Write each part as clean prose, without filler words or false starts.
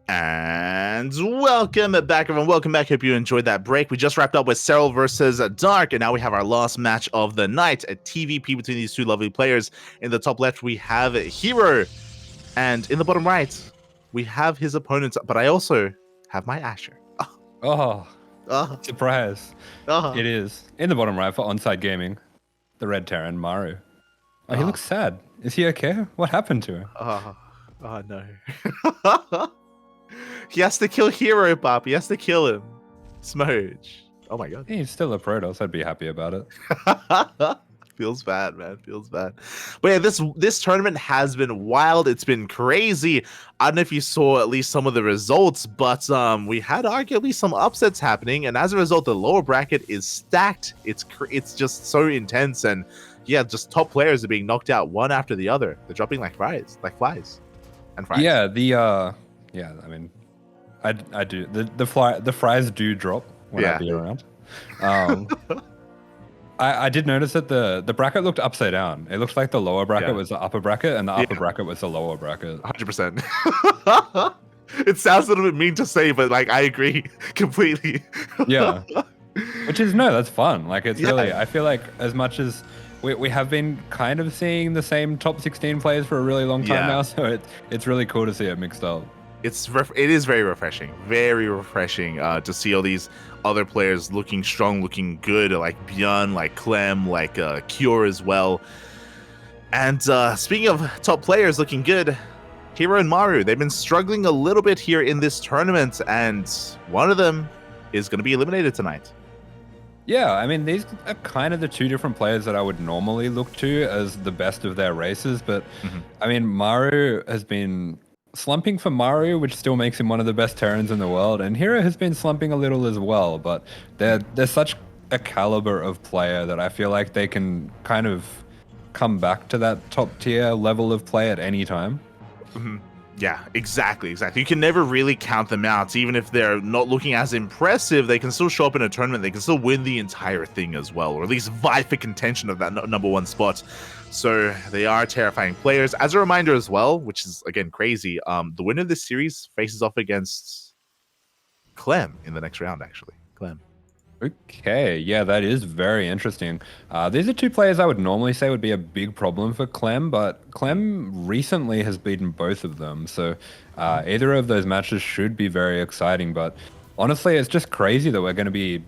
And welcome back, everyone. Welcome back. Hope you enjoyed that break. We just wrapped up with Serral versus Dark, and now we have our last match of the night, a TVP between these two lovely players. In the top left, we have herO, and in the bottom right, we have his opponents, but I also have my Asher. Oh, surprise. It is. In the bottom right for Onside Gaming, the Red Terran, Maru. Oh, he looks sad. Is he okay? What happened to him? Oh no. He has to kill herO, Pop. He has to kill him. Smooch. Oh my god. He's still a Protoss. I'd be happy about it. Feels bad, man. Feels bad. But yeah, this tournament has been wild. It's been crazy. I don't know if you saw at least some of the results, but we had arguably some upsets happening, and as a result, the lower bracket is stacked. It's just so intense, and yeah, just top players are being knocked out one after the other. They're dropping like flies, and fries. Yeah, I mean, I do. The fries do drop when I be around. I did notice that the bracket looked upside down. It looked like the lower bracket was the upper bracket, and the upper bracket was the lower bracket. 100%. It sounds a little bit mean to say, but like I agree completely. Yeah, which is that's fun. Like it's really. I feel like as much as we have been kind of seeing the same top 16 players for a really long time now, so it's really cool to see it mixed up. It is very refreshing to see all these other players looking strong, looking good, like Bjorn, like Clem, like Cure as well. And speaking of top players looking good, herO and Maru, they've been struggling a little bit here in this tournament, and one of them is going to be eliminated tonight. Yeah, I mean, these are kind of the two different players that I would normally look to as the best of their races, but I mean, Maru has been slumping for Maru, which still makes him one of the best Terrans in the world, and herO has been slumping a little as well, but they're such a caliber of player that I feel like they can kind of come back to that top tier level of play at any time. Yeah, exactly. You can never really count them out. Even if they're not looking as impressive, they can still show up in a tournament. They can still win the entire thing as well, or at least vie for contention of that number one spot. So they are terrifying players. As a reminder as well, which is, again, crazy, the winner of this series faces off against Clem in the next round, actually. Clem. Okay, yeah, that is very interesting. These are two players I would normally say would be a big problem for Clem, but Clem recently has beaten both of them, so either of those matches should be very exciting, but honestly, it's just crazy that we're going to be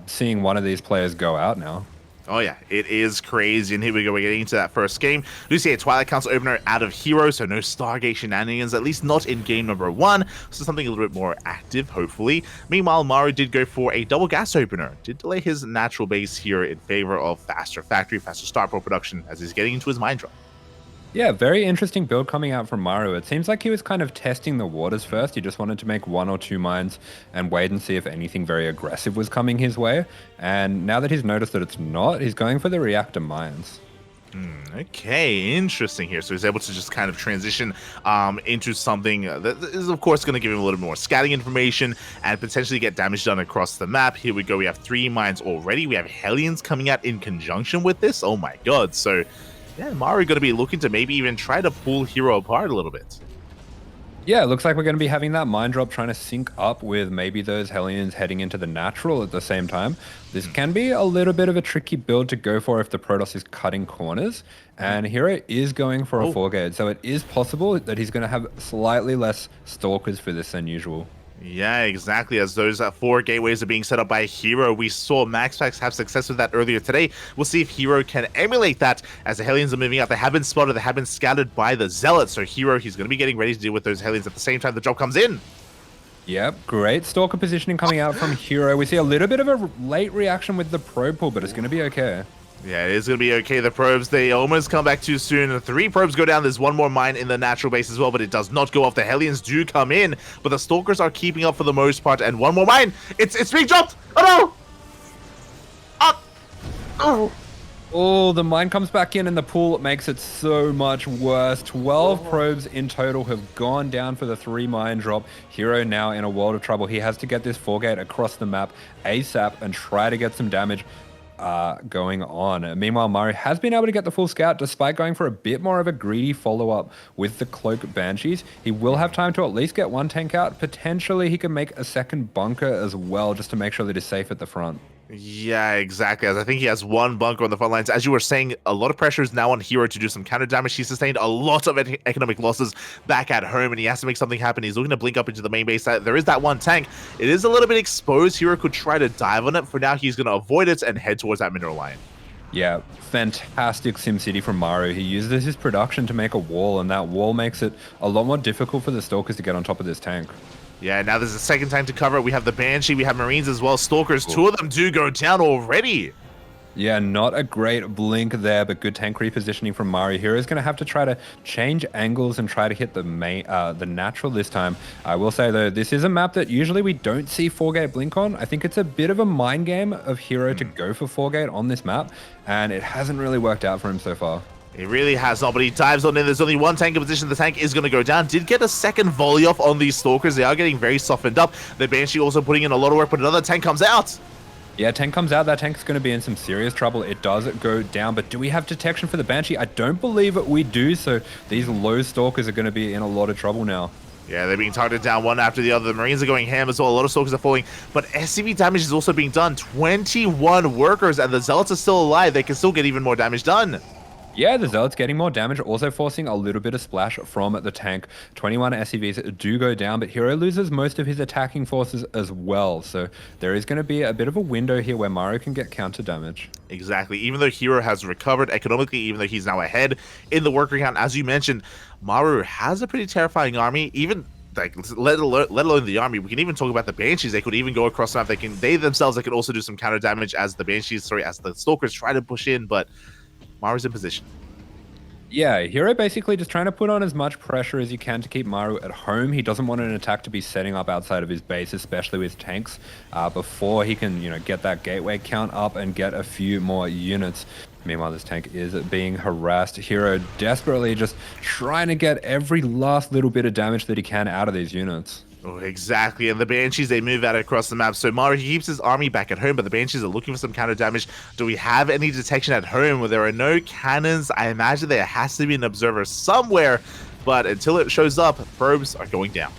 seeing one of these players go out now. Oh yeah, it is crazy, and here we go, we're getting into that first game. We see a Twilight Council opener out of herO, so no Stargate shenanigans, at least not in game number one, so something a little bit more active, hopefully. Meanwhile, Maru did go for a double gas opener, did delay his natural base here in favor of faster factory, faster StarCraft production, as he's getting into his mine drop. Yeah, very interesting build coming out from Maru. It seems like he was kind of testing the waters first. He just wanted to make 1 or 2 mines and wait and see if anything very aggressive was coming his way. And now that he's noticed that it's not, he's going for the reactor mines. Okay, interesting here. So he's able to just kind of transition into something that is, of course, going to give him a little more scouting information and potentially get damage done across the map. Here we go. We have 3 mines already. We have Hellions coming out in conjunction with this. Oh my god. So yeah, Maru going to be looking to maybe even try to pull herO apart a little bit. Yeah, it looks like we're going to be having that mine drop trying to sync up with maybe those Hellions heading into the natural at the same time. This can be a little bit of a tricky build to go for if the Protoss is cutting corners. And herO is going for a 4-gate, so it is possible that he's going to have slightly less Stalkers for this than usual. Yeah, exactly. As those 4 gateways are being set up by herO, we saw MaxPax have success with that earlier today. We'll see if herO can emulate that as the Hellions are moving out. They have been spotted, they have been scouted by the Zealots. So herO, he's going to be getting ready to deal with those Hellions at the same time the job comes in. Yep, great Stalker positioning coming out from herO. We see a little bit of a late reaction with the probe pull, but it's going to be okay. Yeah, it is going to be okay. The probes, they almost come back too soon. 3 probes go down. There's 1 more mine in the natural base as well, but it does not go off. The Hellions do come in, but the Stalkers are keeping up for the most part. And 1 more mine. It's being dropped. Oh, no. Oh, the mine comes back in and the pool makes it so much worse. 12 probes in total have gone down for the 3 mine drop. herO now in a world of trouble. He has to get this 4-gate across the map ASAP and try to get some damage. going on. Meanwhile, Maru has been able to get the full scout despite going for a bit more of a greedy follow-up with the Cloak Banshees. He will have time to at least get one tank out. Potentially, he can make a second bunker as well just to make sure that he's safe at the front. Yeah, exactly. As I think he has one bunker on the front lines. As you were saying, a lot of pressure is now on herO to do some counter damage. He sustained a lot of economic losses back at home, and he has to make something happen. He's looking to blink up into the main base. There is that one tank. It is a little bit exposed. herO could try to dive on it. For now, he's going to avoid it and head towards that mineral line. Yeah, fantastic SimCity from Maru. He uses his production to make a wall, and that wall makes it a lot more difficult for the Stalkers to get on top of this tank. Yeah, now there's a second tank to cover. We have the Banshee, we have Marines as well. Stalkers, two of them do go down already. Yeah, not a great blink there, but good tank repositioning from Maru. hero's going to have to try to change angles and try to hit the natural this time. I will say, though, this is a map that usually we don't see 4-gate blink on. I think it's a bit of a mind game of herO to go for 4-gate on this map, and it hasn't really worked out for him so far. It really has not, but he dives on in. There's only one tank in position. The tank is going to go down. Did get a second volley off on these Stalkers. They are getting very softened up. The Banshee also putting in a lot of work, but another tank comes out. Yeah, tank comes out. That tank's going to be in some serious trouble. It does go down, but do we have detection for the Banshee? I don't believe we do, so these low Stalkers are going to be in a lot of trouble now. Yeah, they're being targeted down one after the other. The Marines are going ham as well. A lot of Stalkers are falling, but SCV damage is also being done. 21 workers, and the Zealots are still alive. They can still get even more damage done. Yeah, the Zealot's getting more damage, also forcing a little bit of splash from the tank. 21 SCVs do go down, but herO loses most of his attacking forces as well. So there is going to be a bit of a window here where Maru can get counter damage. Exactly. Even though herO has recovered economically, even though he's now ahead in the worker count, as you mentioned, Maru has a pretty terrifying army. Even like let alone the army, we can even talk about the Banshees. They could even go across the map. They themselves can also do some counter damage as the Banshees, as the Stalkers try to push in, but Maru's in position. Yeah, herO basically just trying to put on as much pressure as he can to keep Maru at home. He doesn't want an attack to be setting up outside of his base, especially with tanks, before he can, get that gateway count up and get a few more units. Meanwhile, this tank is being harassed. herO desperately just trying to get every last little bit of damage that he can out of these units. Oh, exactly. And the Banshees, they move out across the map. So Maru, he keeps his army back at home, but the Banshees are looking for some counter damage. Do we have any detection at home where there are no cannons? I imagine there has to be an observer somewhere, but until it shows up, probes are going down.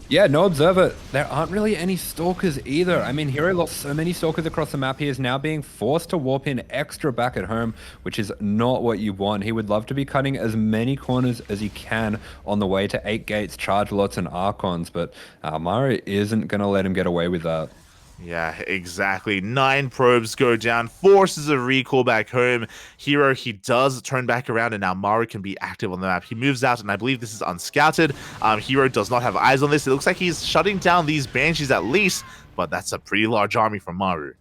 Yeah, no observer. There aren't really any Stalkers either. I mean, herO lost so many Stalkers across the map. He is now being forced to warp in extra back at home, which is not what you want. He would love to be cutting as many corners as he can on the way to 8 gates, charge lots, and Archons, but Maru isn't going to let him get away with that. Yeah, exactly. 9 probes go down, forces a recall back home. herO, he does turn back around, and now Maru can be active on the map. He moves out, and I believe this is unscouted. herO does not have eyes on this. It looks like he's shutting down these Banshees at least, but that's a pretty large army from Maru.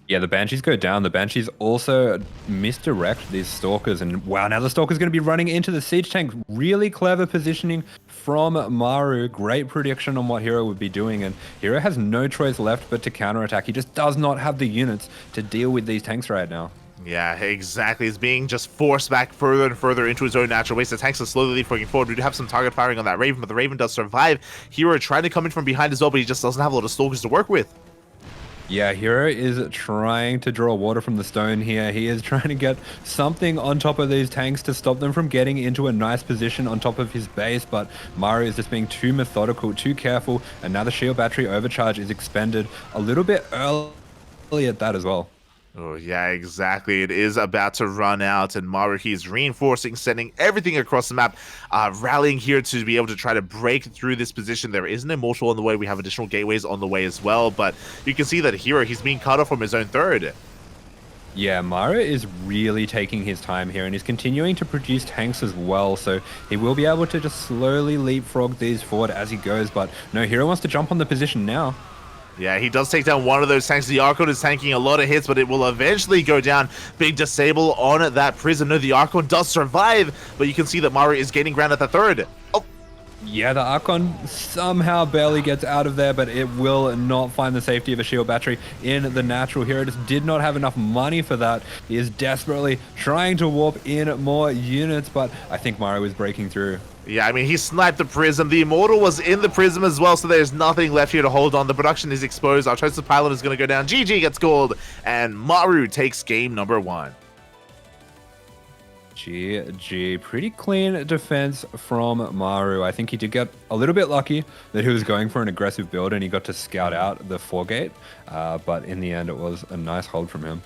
Yeah, the Banshees go down. The Banshees also misdirect these Stalkers, and wow, now the Stalker's going to be running into the siege tank. Really clever positioning from Maru. Great prediction on what herO would be doing, and herO has no choice left but to counterattack. He just does not have the units to deal with these tanks right now. Yeah, exactly. He's being just forced back further and further into his own natural base. The tanks are slowly leaping forward. We do have some target firing on that Raven, but the Raven does survive. herO trying to come in from behind as well, but he just doesn't have a lot of Stalkers to work with. Yeah, herO is trying to draw water from the stone here. He is trying to get something on top of these tanks to stop them from getting into a nice position on top of his base, but Maru is just being too methodical, too careful, and now the shield battery overcharge is expended a little bit early at that as well. Oh, yeah, exactly. It is about to run out, and Maru, he's reinforcing, sending everything across the map, rallying here to be able to try to break through this position. There is an Immortal on the way. We have additional gateways on the way as well, but you can see that herO, he's being cut off from his own third. Yeah, Maru is really taking his time here, and he's continuing to produce tanks as well, so he will be able to just slowly leapfrog these forward as he goes, but no, herO wants to jump on the position now. Yeah, he does take down one of those tanks. The Archon is tanking a lot of hits, but it will eventually go down. Big disable on that Prism. No, the Archon does survive, but you can see that Maru is gaining ground at the third. Oh, Yeah, the Archon somehow barely gets out of there, but it will not find the safety of a shield battery in the natural. Hero just did not have enough money for that. He is desperately trying to warp in more units, but I think Maru is breaking through. Yeah, I mean, he sniped the Prism. The Immortal was in the Prism as well, so there's nothing left here to hold on. The production is exposed. Our Trusted Pilot is going to go down. GG gets gold, and Maru takes game number 1. GG. Pretty clean defense from Maru. I think he did get a little bit lucky that he was going for an aggressive build and he got to scout out the 4-gate, but in the end, it was a nice hold from him.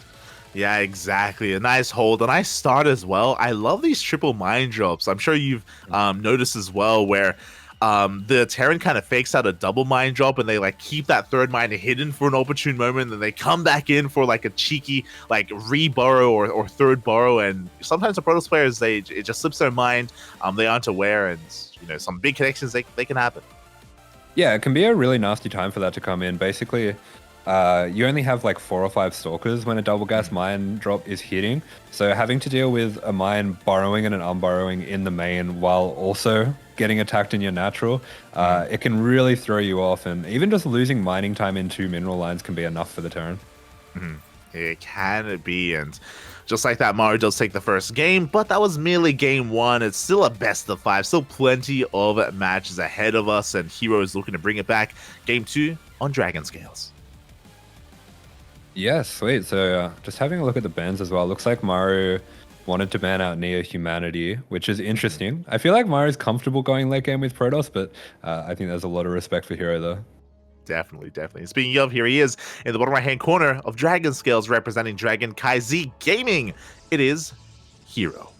Yeah, exactly. A nice hold, a nice start as well. I love these triple mine drops. I'm sure you've noticed as well where the Terran kind of fakes out a double mine drop and they like keep that third mine hidden for an opportune moment, and then they come back in for like a cheeky like re-burrow or third burrow. And sometimes the Protoss players, it just slips their mind. They aren't aware, and you know, some big connections they can happen. Yeah, it can be a really nasty time for that to come in. Basically, you only have like 4 or 5 stalkers when a double gas mine drop is hitting. So having to deal with a mine burrowing and an unburrowing in the main while also getting attacked in your natural, it can really throw you off. And even just losing mining time in 2 mineral lines can be enough for the Terran. It can be, and just like that, Maru does take the first game, but that was merely game 1. It's still a best of 5, still plenty of matches ahead of us, and herO is looking to bring it back. Game 2 on Dragon Scales. Yeah, sweet. So just having a look at the bans as well. Looks like Maru wanted to ban out Neo Humanity, which is interesting. I feel like Maru's comfortable going late game with Protoss, but I think there's a lot of respect for herO though. Definitely. Speaking of, here he is in the bottom right-hand corner of Dragon Scales representing CranKy Z Gaming. It is herO.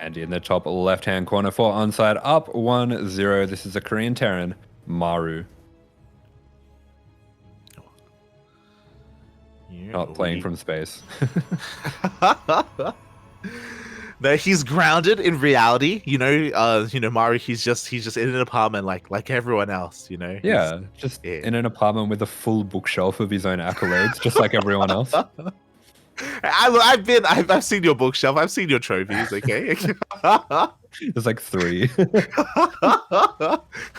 And in the top left-hand corner for onside, up 1-0. This is a Korean Terran, Maru. Not playing from space. No, he's grounded in reality. Maru. He's just in an apartment like everyone else. Yeah, just in an apartment with a full bookshelf of his own accolades, just like everyone else. I've seen your bookshelf. I've seen your trophies. Okay. There's like 3.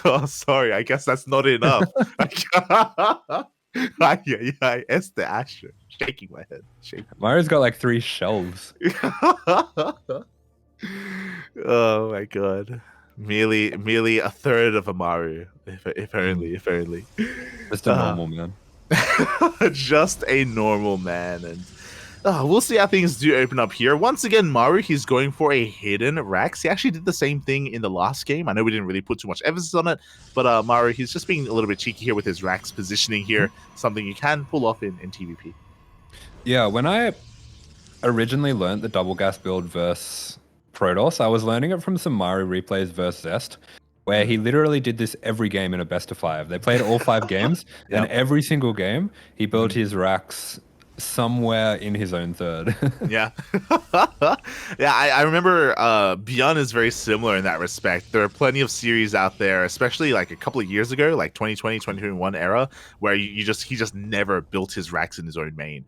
Oh, sorry. I guess that's not enough. It's the Asher. Shaking my head. Maru's got like 3 shelves. Oh my god. Merely a third of a Maru. If only. Just a normal man. Just a normal man. And we'll see how things do open up here. Once again, Maru, he's going for a hidden Rax. He actually did the same thing in the last game. I know we didn't really put too much emphasis on it, but Maru, he's just being a little bit cheeky here with his Rax positioning here. Something you can pull off in TVP. Yeah, when I originally learned the double gas build versus Protoss, I was learning it from some Maru replays versus Zest, where he literally did this every game in a best of 5. They played all 5 games, and every single game, he built his Rax somewhere in his own third. Yeah. I remember Beyond is very similar in that respect. There are plenty of series out there, especially like a couple of years ago, like 2020, 2021 era, where he just never built his Rax in his own main.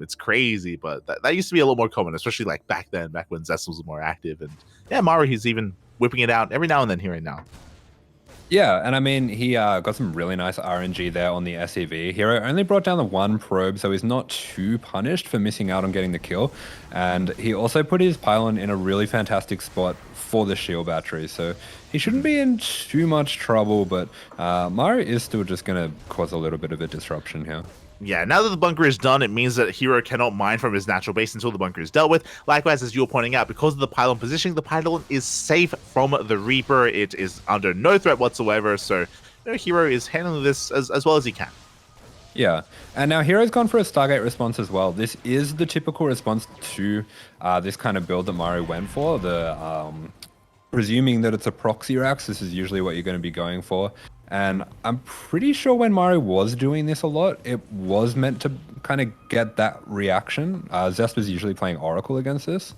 It's crazy, but that used to be a little more common, especially like back when Zest was more active. And yeah, Maru, he's even whipping it out every now and then here and now. Yeah, and I mean, he got some really nice RNG there on the SEV. herO only brought down the 1 probe, so he's not too punished for missing out on getting the kill. And he also put his pylon in a really fantastic spot for the shield battery, so he shouldn't be in too much trouble, but Maru is still just going to cause a little bit of a disruption here. Yeah, now that the bunker is done, it means that herO cannot mine from his natural base until the bunker is dealt with. Likewise, as you were pointing out, because of the pylon positioning, the pylon is safe from the Reaper. It is under no threat whatsoever, so herO is handling this as well as he can. Yeah, and now herO's gone for a Stargate response as well. This is the typical response to this kind of build that Maru went for. Presuming that it's a proxy Rax, this is usually what you're going to be going for. And I'm pretty sure when Maru was doing this a lot, it was meant to kind of get that reaction. Zest was usually playing Oracle against this.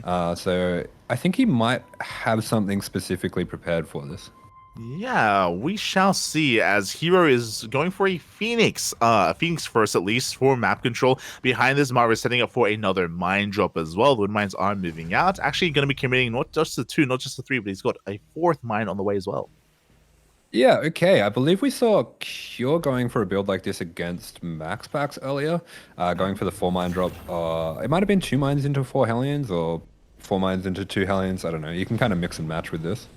So I think he might have something specifically prepared for this. Yeah, we shall see as herO is going for a Phoenix first at least for map control. Behind this, Maru is setting up for another mine drop as well. The wind mines are moving out. Actually going to be committing not just the two, not just the three, but he's got a fourth mine on the way as well. Yeah, okay. I believe we saw Cure going for a build like this against Max Packs earlier, going for the 4 mine drop. It might have been 2 mines into 4 Hellions or 4 mines into 2 Hellions. I don't know. You can kind of mix and match with this.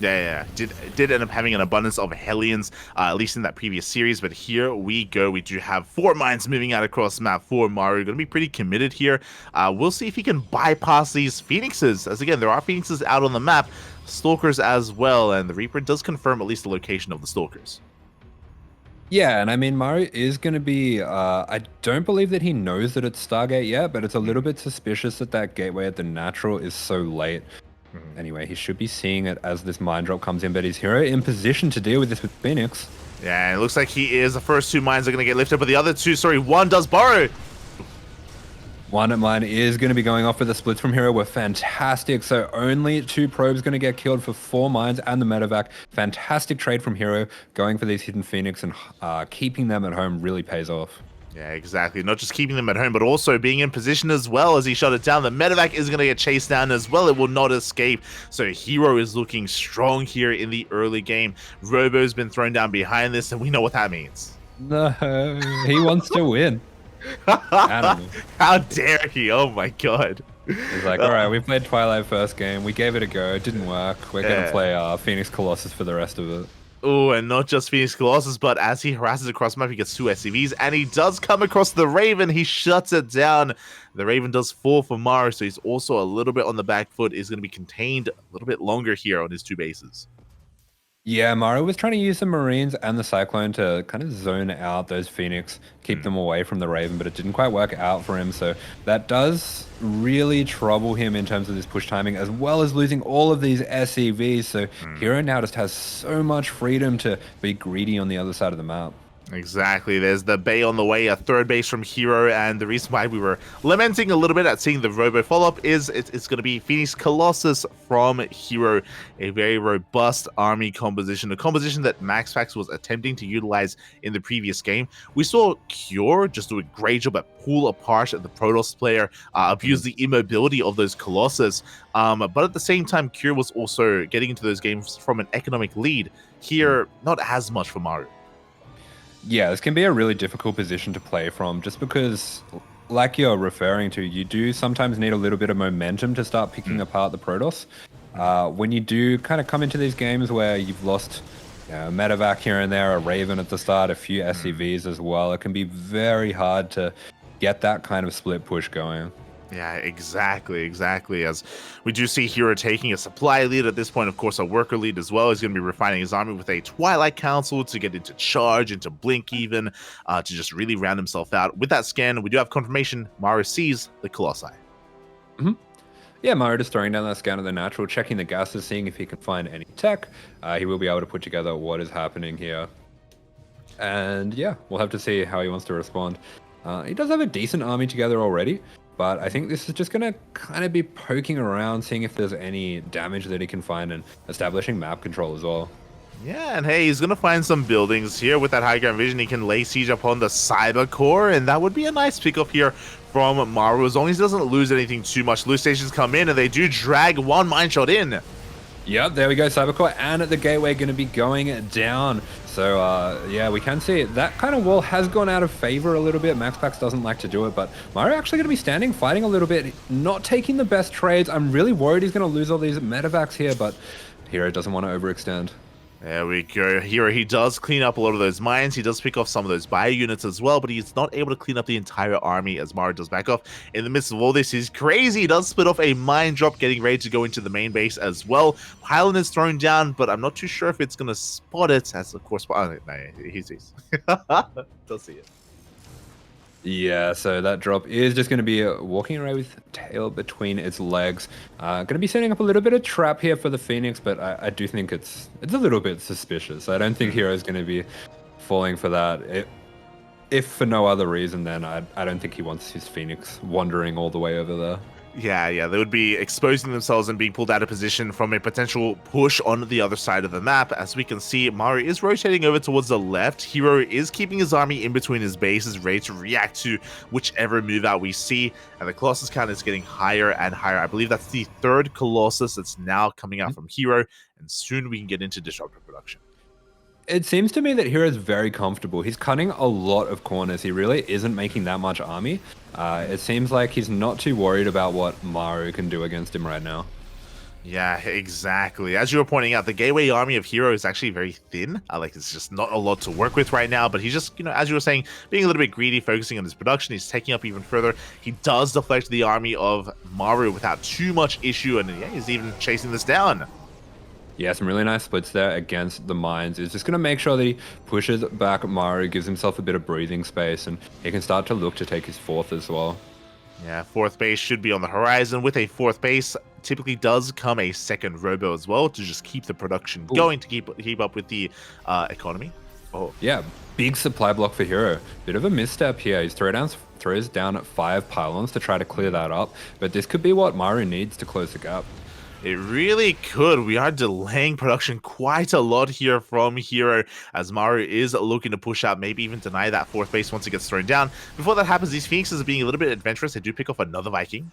Yeah. Did end up having an abundance of Hellions, at least in that previous series. But here we go. We do have 4 mines moving out across the map for Maru. Going to be pretty committed here. We'll see if he can bypass these Phoenixes. As again, there are Phoenixes out on the map, Stalkers as well, and the Reaper does confirm at least the location of the Stalkers. Yeah, and I mean, Maru is going to be. I don't believe that he knows that it's Stargate yet, but it's a little bit suspicious that that gateway at the natural is so late. Anyway, he should be seeing it as this mine drop comes in, but is herO in position to deal with this with Phoenix? Yeah, it looks like he is. The first 2 mines are going to get lifted, but the other two, sorry, one does borrow. One mine is going to be going off with the splits from herO. We're fantastic. So only 2 probes going to get killed for 4 mines and the medevac. Fantastic trade from herO. Going for these hidden Phoenix and keeping them at home really pays off. Yeah, exactly. Not just keeping them at home, but also being in position as well as he shot it down. The medevac is going to get chased down as well. It will not escape. So herO is looking strong here in the early game. Robo's been thrown down behind this, and we know what that means. No, he wants to win. How dare he? Oh my god. He's like, all right, we played Twilight first game. We gave it a go. It didn't work. We're going to play Phoenix Colossus for the rest of it. Oh, and not just Phoenix Colossus, but as he harasses across the map, he gets 2 SCVs, and he does come across the Raven. He shuts it down. The Raven does fall for Maru, so he's also a little bit on the back foot. Is going to be contained a little bit longer here on his 2 bases. Yeah, Maru was trying to use the Marines and the Cyclone to kind of zone out those Phoenix, keep them away from the Raven, but it didn't quite work out for him. So that does really trouble him in terms of this push timing, as well as losing all of these SCVs. So herO now just has so much freedom to be greedy on the other side of the map. Exactly. There's the Bay on the way, a 3rd base from herO, and the reason why we were lamenting a little bit at seeing the Robo follow-up is it's going to be Phoenix Colossus from herO, a very robust army composition, a composition that MaxFax was attempting to utilize in the previous game. We saw Cure just do a great job at pull apart the Protoss player, abuse the immobility of those Colossus, but at the same time, Cure was also getting into those games from an economic lead. Here, not as much for Maru. Yeah, this can be a really difficult position to play from just because, like you're referring to, you do sometimes need a little bit of momentum to start picking apart the Protoss. When you do kind of come into these games where you've lost a medevac here and there, a Raven at the start, a few SCVs as well, it can be very hard to get that kind of split push going. Yeah, exactly. As we do see herO taking a supply lead at this point, of course, a worker lead as well. He's going to be refining his army with a Twilight Council to get into charge, into blink even, to just really round himself out. With that scan, we do have confirmation. Maru sees the Colossi. Yeah, Maru just throwing down that scan of the natural, checking the gases, seeing if he can find any tech. He will be able to put together what is happening here. And yeah, we'll have to see how he wants to respond. He does have a decent army together already, but I think this is just going to kind of be poking around, seeing if there's any damage that he can find and establishing map control as well. Yeah, and hey, he's going to find some buildings here. With that high ground vision, he can lay siege upon the Cyber Core, and that would be a nice pickup here from Maru, as long as he doesn't lose anything too much. Loot stations come in, and they do drag 1 mine shot in. Yep, there we go, Cybercore, and at the gateway going to be going down. So, yeah, we can see it. That kind of wall has gone out of favor a little bit. MaxPax doesn't like to do it, but Maru actually going to be standing, fighting a little bit, not taking the best trades. I'm really worried he's going to lose all these medevacs here, but herO doesn't want to overextend. There we go. herO, he does clean up a lot of those mines. He does pick off some of those bio units as well, but he's not able to clean up the entire army as Maru does back off. In the midst of all this, he's crazy. He does split off a mine drop, getting ready to go into the main base as well. Pylon is thrown down, but I'm not too sure if it's going to spot it, as of course, no, he sees. Does see it. Yeah, so that drop is just going to be walking around with tail between its legs. Going to be setting up a little bit of trap here for the Phoenix, but I do think it's a little bit suspicious. I don't think herO is going to be falling for that. If for no other reason, then I don't think he wants his Phoenix wandering all the way over there. Yeah, they would be exposing themselves and being pulled out of position from a potential push on the other side of the map. As we can see, Maru is rotating over towards the left. herO is keeping his army in between his bases, ready to react to whichever move out we see. And the Colossus count is getting higher and higher. I believe that's the third Colossus that's now coming out from herO, and soon we can get into disruptive production. It seems to me that hero's very comfortable. He's cutting a lot of corners. He really isn't making that much army. It seems like he's not too worried about what Maru can do against him right now. Yeah, exactly. As you were pointing out, the gateway army of herO is actually very thin. Like, it's just not a lot to work with right now, but he's just, as you were saying, being a little bit greedy, focusing on his production. He's taking up even further. He does deflect the army of Maru without too much issue, and yeah, he's even chasing this down. Yeah, some really nice splits there against the mines. He's just going to make sure that he pushes back Maru, gives himself a bit of breathing space, and he can start to look to take his fourth as well. Yeah, fourth base should be on the horizon. With a fourth base, typically does come a second robo as well to just keep the production going, to keep up with the economy. Oh, yeah, big supply block for herO. Bit of a misstep here. He throws down 5 pylons to try to clear that up, but this could be what Maru needs to close the gap. It really could. We are delaying production quite a lot here from herO, as Maru is looking to push out, maybe even deny that fourth base once it gets thrown down. Before that happens, these Phoenixes are being a little bit adventurous. They do pick off another Viking.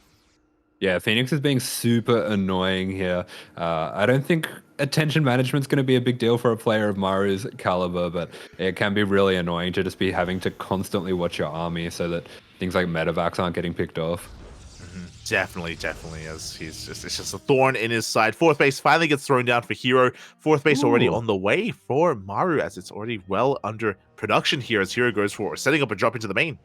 Yeah, Phoenix is being super annoying here. I don't think attention management is going to be a big deal for a player of Maru's caliber, but it can be really annoying to just be having to constantly watch your army so that things like medevacs aren't getting picked off. Definitely, as it's just a thorn in his side. Fourth base finally gets thrown down for herO. Fourth base already on the way for Maru, as it's already well under production here as herO goes for setting up a drop into the main.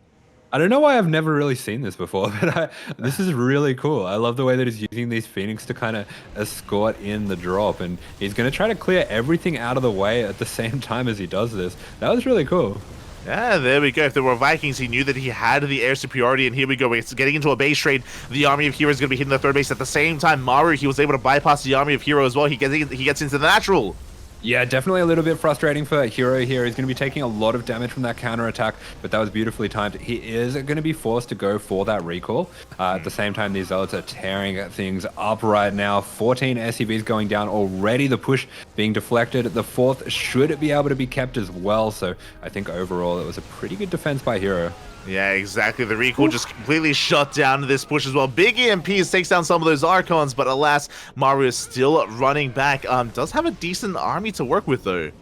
I don't know why I've never really seen this before, but this is really cool. I love the way that he's using these Phoenix to kind of escort in the drop, and he's going to try to clear everything out of the way at the same time as he does this. That was really cool. Yeah, there we go. If there were Vikings, he knew that he had the air superiority, and here we go. It's getting into a base trade. The army of herO is going to be hitting the third base at the same time. Maru, he was able to bypass the army of herO as well. He gets into the natural. Yeah, definitely a little bit frustrating for herO here. He's going to be taking a lot of damage from that counter attack, but that was beautifully timed. He is going to be forced to go for that recall. At the same time, these Zealots are tearing things up right now. 14 SCVs going down already. The push being deflected. The fourth should be able to be kept as well. So I think overall it was a pretty good defense by herO. Yeah, exactly. The recall just completely shut down this push as well. Big EMPs takes down some of those Archons, but alas, Maru is still running back. Does have a decent army to work with, though.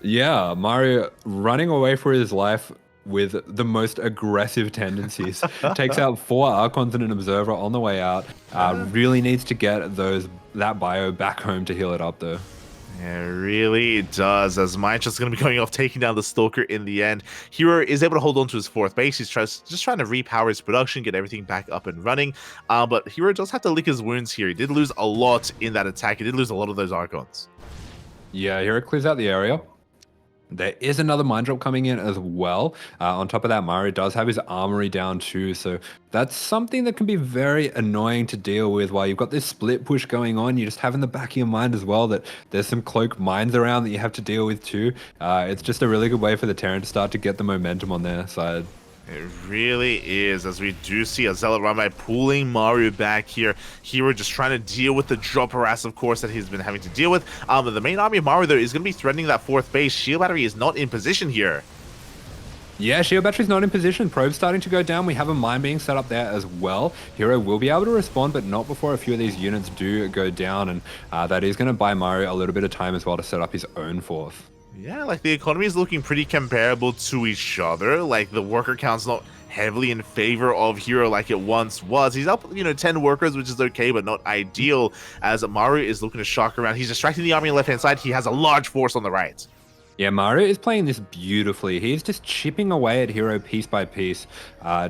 Yeah, Maru running away for his life with the most aggressive tendencies. Takes out 4 Archons and an Observer on the way out. Really needs to get that bio back home to heal it up, though. Yeah, it really does, as Mine's just going to be going off, taking down the Stalker in the end. herO is able to hold on to his fourth base. He's just trying to repower his production, get everything back up and running. But herO does have to lick his wounds here. He did lose a lot in that attack. He did lose a lot of those Archons. Yeah, herO clears out the area. There is another mine drop coming in as well. On top of that, Maru does have his armory down too, so that's something that can be very annoying to deal with while you've got this split push going on. You just have in the back of your mind as well that there's some cloak mines around that you have to deal with too. It's just a really good way for the Terran to start to get the momentum on their side. It really is, as we do see a Zealot run by pulling Maru back here. herO just trying to deal with the drop harass, of course, that he's been having to deal with. The main army of Maru, though, is going to be threatening that fourth base. Shield Battery is not in position here. Yeah, Shield Battery's not in position. Probe's starting to go down. We have a mine being set up there as well. herO will be able to respond, but not before a few of these units do go down, and that is going to buy Maru a little bit of time as well to set up his own fourth. Yeah, like the economy is looking pretty comparable to each other. Like the worker count's not heavily in favor of herO like it once was. He's up, 10 workers, which is okay, but not ideal, as Maru is looking to shock around. He's distracting the army on the left-hand side. He has a large force on the right. Yeah, Maru is playing this beautifully. He's just chipping away at herO piece by piece,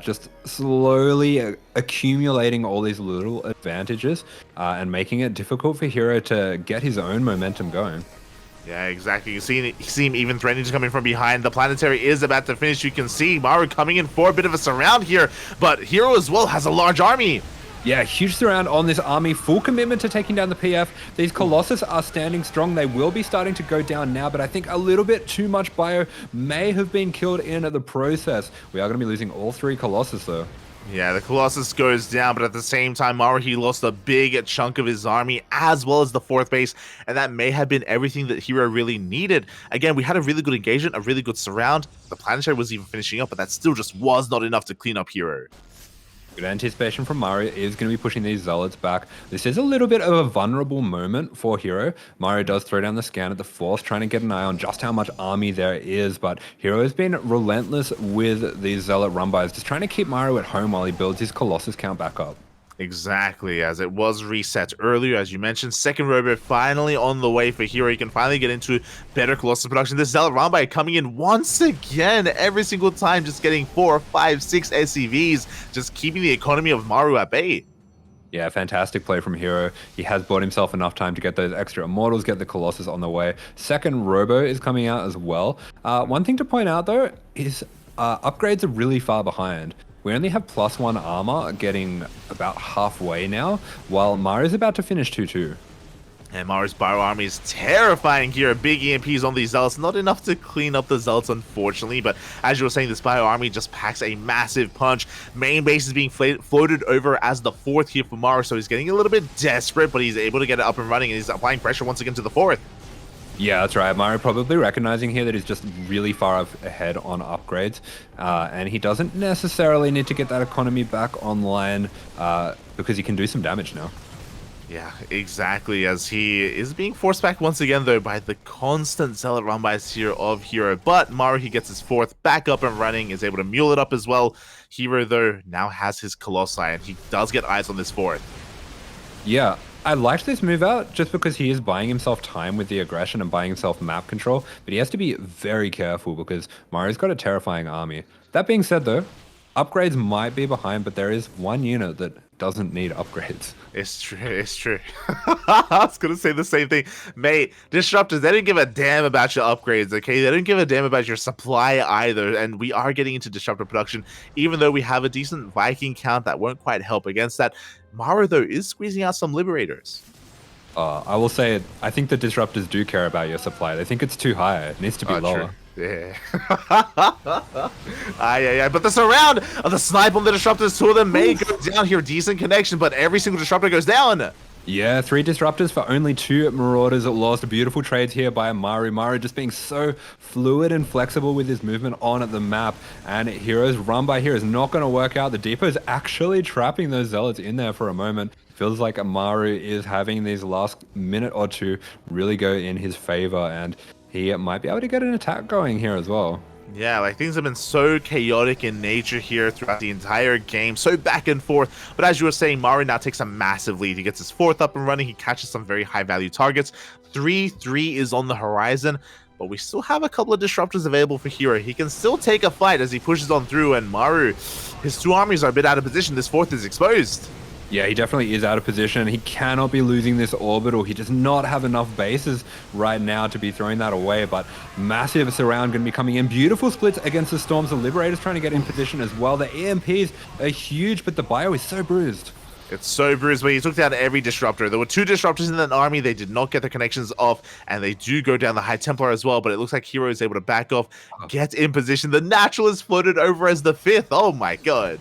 just slowly accumulating all these little advantages and making it difficult for herO to get his own momentum going. Yeah, exactly. You see him even threatening to come in from behind. The planetary is about to finish. You can see Maru coming in for a bit of a surround here, but herO as well has a large army. Yeah, huge surround on this army. Full commitment to taking down the PF. These Colossus are standing strong. They will be starting to go down now, but I think a little bit too much bio may have been killed in the process. We are going to be losing all 3 Colossus, though. Yeah, the Colossus goes down, but at the same time, Maru, he lost a big chunk of his army as well as the fourth base, and that may have been everything that herO really needed. Again, we had a really good engagement, a really good surround. The planetary was even finishing up, but that still just was not enough to clean up herO. Good anticipation from Maru is going to be pushing these Zealots back. This is a little bit of a vulnerable moment for herO. Maru does throw down the scan at the force, trying to get an eye on just how much army there is, but herO has been relentless with these Zealot run-bys, just trying to keep Maru at home while he builds his Colossus count back up. Exactly, as it was reset earlier, as you mentioned. Second robo finally on the way for herO. He can finally get into better Colossus production. This Zealot Rambai coming in once again, every single time, just getting 4, 5, 6 SCVs, just keeping the economy of Maru at bay. Yeah, fantastic play from herO. He has bought himself enough time to get those extra Immortals, get the Colossus on the way. Second Robo is coming out as well. One thing to point out, though, is upgrades are really far behind. We only have +1 armor getting about halfway now, while Maru's about to finish 2-2. And Maru's Bio Army is terrifying here. Big EMPs on these Zealots. Not enough to clean up the Zealots, unfortunately. But as you were saying, this Bio Army just packs a massive punch. Main base is being floated over as the fourth here for Maru. So he's getting a little bit desperate, but he's able to get it up and running. And he's applying pressure once again to the fourth. Yeah, that's right. Maru probably recognizing here that he's just really far ahead on upgrades. And he doesn't necessarily need to get that economy back online because he can do some damage now. Yeah, exactly, as he is being forced back once again, though, by the constant Zealot run-bys here of herO. But Maru, he gets his fourth back up and running, is able to mule it up as well. herO, though, now has his Colossi, and he does get eyes on this fourth. Yeah, I liked this move out just because he is buying himself time with the aggression and buying himself map control, but he has to be very careful because Maru's got a terrifying army. That being said, though, upgrades might be behind, but there is one unit that doesn't need upgrades. It's true, it's true. I was gonna say the same thing. Mate, Disruptors, they didn't give a damn about your upgrades, okay? They didn't give a damn about your supply either, and we are getting into Disruptor production, even though we have a decent Viking count that won't quite help against that. Maru, though, is squeezing out some Liberators. I will say, I think the Disruptors do care about your supply. They think it's too high. It needs to be lower. True. Yeah. But the surround of the snipe on the Disruptors, two of them may go down here. Decent connection, but every single Disruptor goes down. Yeah, 3 Disruptors for only 2 Marauders lost. Beautiful trades here by Maru. Maru just being so fluid and flexible with his movement on the map. And herO's run by here is not going to work out. The Depot is actually trapping those Zealots in there for a moment. Feels like Maru is having these last minute or two really go in his favor. And he might be able to get an attack going here as well. Yeah, like things have been so chaotic in nature here throughout the entire game, so back and forth. But as you were saying, Maru now takes a massive lead. He gets his fourth up and running. He catches some very high value targets. 3-3 is on the horizon, but we still have a couple of Disruptors available for herO. He can still take a fight as he pushes on through, and Maru, his 2 armies are a bit out of position. This fourth is exposed. Yeah, he definitely is out of position. He cannot be losing this orbital. He does not have enough bases right now to be throwing that away, but massive surround going to be coming in. Beautiful splits against the Storms. The Liberator's trying to get in position as well. The EMPs are huge, but the bio is so bruised. It's so bruised, but he took down every Disruptor. There were 2 Disruptors in that army. They did not get the connections off, and they do go down the High Templar as well, but it looks like herO is able to back off, get in position. The Natural is floated over as the 5th. Oh my god.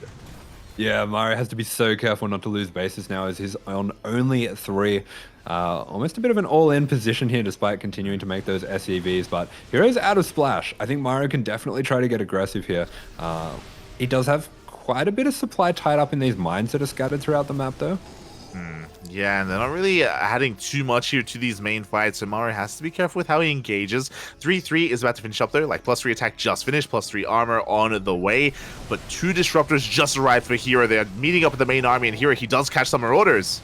Yeah, Maru has to be so careful not to lose bases now as he's on only 3. Almost a bit of an all-in position here despite continuing to make those SEVs, but herO's out of splash. I think Maru can definitely try to get aggressive here. He does have quite a bit of supply tied up in these mines that are scattered throughout the map though. Yeah, and they're not really adding too much here to these main fights, so Maru has to be careful with how he engages. 3-3 is about to finish up there, like +3 attack just finished, +3 armor on the way, but 2 Disruptors just arrived for herO. They're meeting up with the main army, and herO, he does catch some Marauders.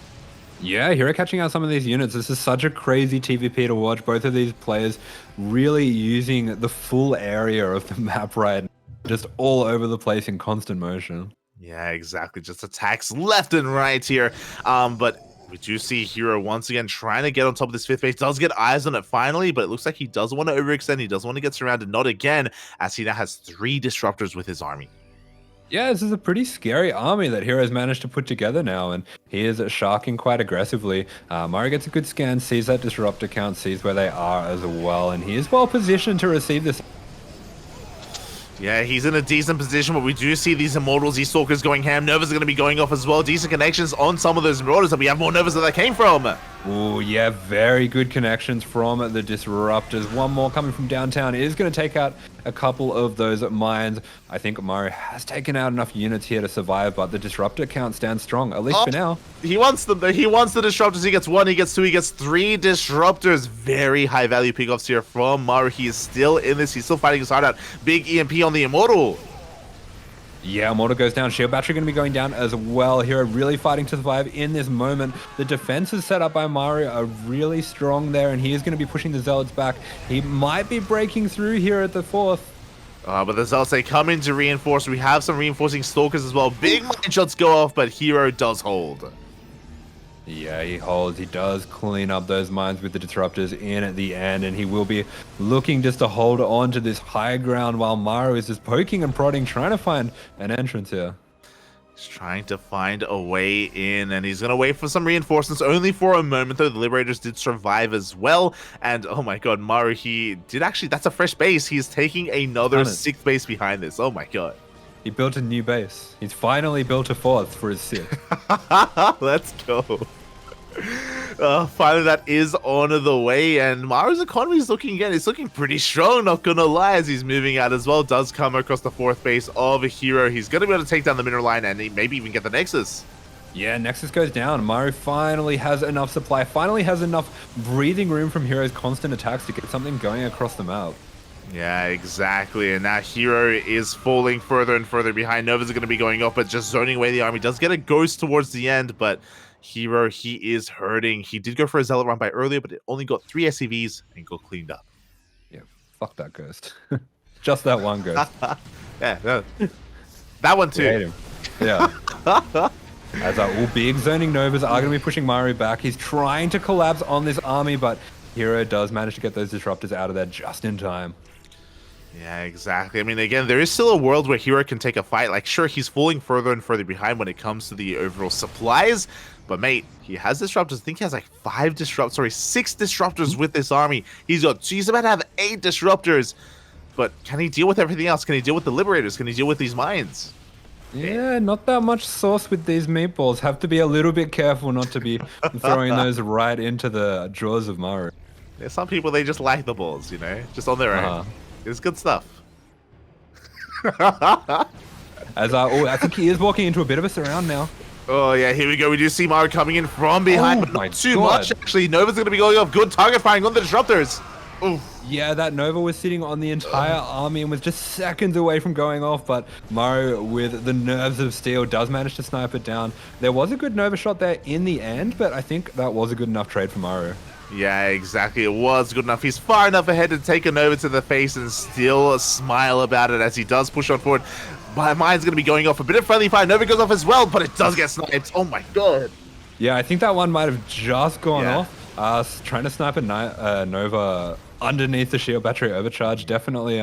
Yeah, herO catching out some of these units. This is such a crazy TVP to watch. Both of these players really using the full area of the map right now, just all over the place in constant motion. Yeah, exactly. Just attacks left and right here. But we do see herO once again trying to get on top of this 5th base. Does get eyes on it finally, but it looks like he doesn't want to overextend. He doesn't want to get surrounded. Not again, as he now has 3 Disruptors with his army. Yeah, this is a pretty scary army that herO's managed to put together now, and he is sharking quite aggressively. Maru gets a good scan, sees that Disruptor count, sees where they are as well, and he is well positioned to receive this. Yeah, he's in a decent position, but we do see these Immortals, these Stalkers going ham. Nova's going to be going off as well. Decent connections on some of those Marauders, and we have more Novas where that came from. Oh, yeah, very good connections from the Disruptors. One more coming from downtown is going to take out a couple of those mines. I think Maru has taken out enough units here to survive, but the Disruptor count stands strong, at least for now. He wants the Disruptors. He gets 1, he gets 2, he gets 3 Disruptors. Very high value pickoffs here from Maru. He is still in this. He's still fighting his heart out. Big EMP on the Immortal. Yeah, Immortal goes down. Shield Battery going to be going down as well. herO really fighting to survive in this moment. The defenses set up by Maru are really strong there, and he is going to be pushing the Zealots back. He might be breaking through here at the 4th. But the Zealots, they come in to reinforce. We have some reinforcing Stalkers as well. Big mine shots go off, but herO does hold. Yeah, he holds. He does clean up those mines with the Disruptors in at the end, and he will be looking just to hold on to this high ground while Maru is just poking and prodding, trying to find an entrance here. He's trying to find a way in, and he's going to wait for some reinforcements only for a moment, though. The Liberators did survive as well, and oh my god, Maru, he did actually, that's a fresh base. He's taking another 6th base behind this. Oh my god. He built a new base. He's finally built a 4th for his 6th. Let's go. Finally, that is on the way, and Maru's economy is looking again. It's looking pretty strong, not gonna lie, as he's moving out as well. Does come across the 4th base of herO. He's gonna be able to take down the mineral line and maybe even get the Nexus. Yeah, Nexus goes down. Maru finally has enough supply, finally has enough breathing room from herO's constant attacks to get something going across the map. Yeah, exactly. And now herO is falling further and further behind. Nova's going to be going up, but just zoning away the army. Does get a ghost towards the end, but herO, he is hurting. He did go for a Zealot run by earlier, but it only got 3 SCVs and got cleaned up. Yeah, fuck that ghost. Just that one ghost. Yeah, that one too. We hate him. Yeah. As all big zoning Novas are going to be pushing Maru back. He's trying to collapse on this army, but herO does manage to get those Disruptors out of there just in time. Yeah, exactly. I mean, again, there is still a world where herO can take a fight. Like, sure, he's falling further and further behind when it comes to the overall supplies. But, mate, he has Disruptors. I think he has like 6 Disruptors with this army. He's about to have 8 Disruptors. But can he deal with everything else? Can he deal with the Liberators? Can he deal with these mines? Yeah, not that much sauce with these meatballs. Have to be a little bit careful not to be throwing those right into the jaws of Maru. Yeah, some people, they just like the balls, you know, just on their own. It's good stuff. As I think he is walking into a bit of a surround now. Oh yeah, here we go. We do see Maru coming in from behind, but not too much actually. Nova's going to be going off. Good target firing on the Disruptors. Oof. Yeah, that Nova was sitting on the entire army and was just seconds away from going off, but Maru, with the nerves of steel, does manage to snipe it down. There was a good Nova shot there in the end, but I think that was a good enough trade for Maru. Yeah, exactly. It was good enough. He's far enough ahead to take a Nova to the face and still smile about it as he does push on forward. My mind's going to be going off. A bit of friendly fire. Nova goes off as well, but it does get sniped. Oh my god. Yeah, I think that one might have just gone off. Trying to snipe a Nova underneath the shield battery overcharge, definitely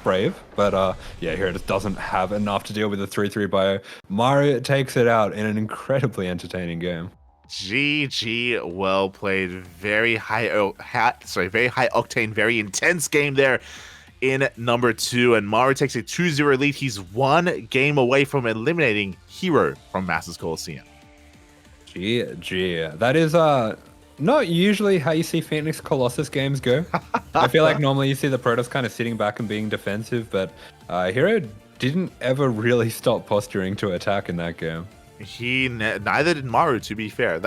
brave, but yeah, here it just doesn't have enough to deal with the 3-3 bio. Maru takes it out in an incredibly entertaining game. GG, well played. Very high octane, very intense game there in number 2, and Maru takes a 2-0 lead. He's 1 game away from eliminating herO from Masters Coliseum. GG. That is not usually how you see Phoenix Colossus games go. I feel like normally you see the Protoss kind of sitting back and being defensive, but herO didn't ever really stop posturing to attack in that game. Neither did Maru, to be fair.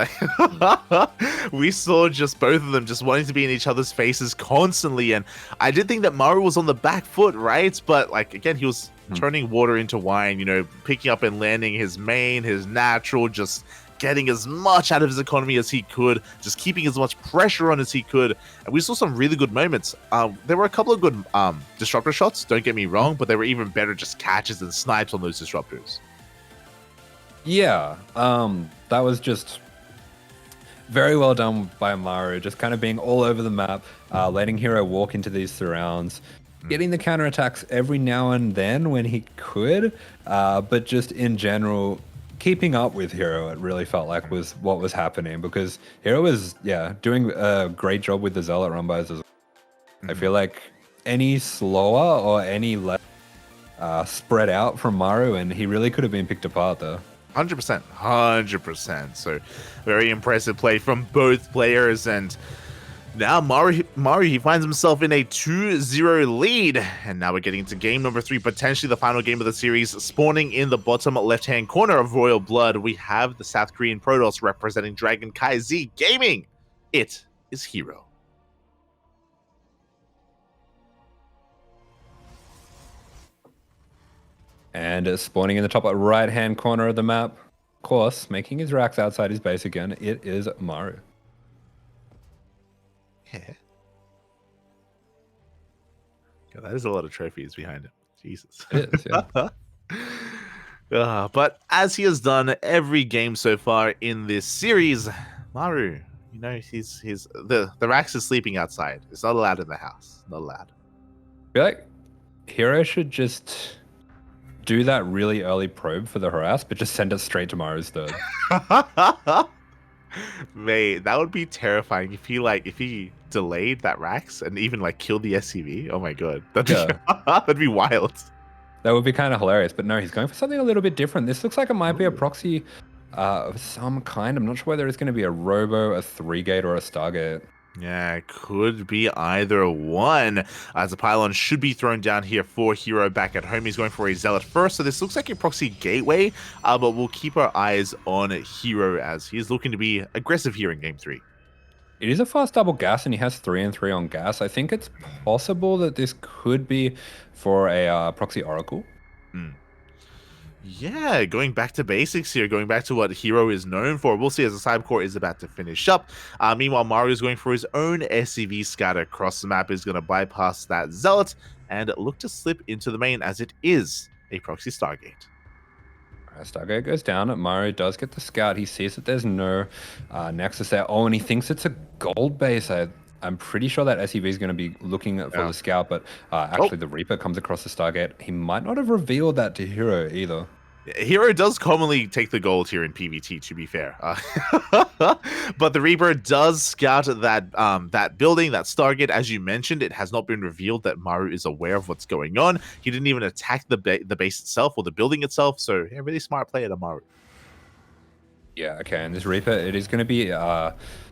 We saw just both of them just wanting to be in each other's faces constantly, and I did think that Maru was on the back foot, right? But like again, he was turning water into wine, you know, picking up and landing his main, his natural, just getting as much out of his economy as he could, just keeping as much pressure on as he could. And we saw some really good moments. There were a couple of good disruptor shots, don't get me wrong, but there were even better just catches and snipes on those disruptors. Yeah, that was just very well done by Maru, just kind of being all over the map, letting herO walk into these surrounds, getting the counterattacks every now and then when he could, but just in general, keeping up with herO, it really felt like was what was happening, because herO was, doing a great job with the Zealot run-bys as well. I feel like any slower or any less spread out from Maru, and he really could have been picked apart there. 100%, 100%. So very impressive play from both players, and now Maru, he finds himself in a 2-0 lead, and now we're getting into game number 3, potentially the final game of the series. Spawning in the bottom left-hand corner of Royal Blood, we have the South Korean Protoss representing Dragon Kai Z Gaming. It is herO. And spawning in the top right-hand corner of the map, of course, making his racks outside his base again, it is Maru. Yeah. God, that is a lot of trophies behind him. Jesus. It is, yeah. But as he has done every game so far in this series, Maru, you know, the Rax is sleeping outside. It's not allowed in the house. Not allowed. I feel like herO should just do that really early probe for the harass, but just send it straight to Maru's third. Mate, that would be terrifying if he delayed that Rax and even like killed the SCV. Oh my god. That'd be wild. That would be kind of hilarious, but no, he's going for something a little bit different. This looks like it might be a proxy of some kind. I'm not sure whether it's going to be a Robo, a 3-gate, or a Stargate. Yeah, it could be either one. As a pylon should be thrown down here for herO back at home. He's going for a Zealot first, so this looks like a proxy gateway, but we'll keep our eyes on herO as he's looking to be aggressive here in game 3. It is a fast double gas, and he has 3 and 3 on gas. I think it's possible that this could be for a proxy Oracle. Yeah, going back to basics here, going back to what herO is known for. We'll see as the Cybercore is about to finish up. Meanwhile, Maru is going for his own SCV scatter across the map. Is going to bypass that Zealot and look to slip into the main as it is a proxy Stargate. Stargate goes down. Maru does get the scout. He sees that there's no Nexus there. Oh, and he thinks it's a gold base. I'm pretty sure that SCV is going to be looking for the scout, but actually the Reaper comes across the Stargate. He might not have revealed that to herO either. herO does commonly take the gold here in PvT, to be fair. But the Reaper does scout that building, that Stargate. As you mentioned, it has not been revealed that Maru is aware of what's going on. He didn't even attack the base itself or the building itself, so yeah, really smart play at Maru. Yeah, okay, and this Reaper, it is going to be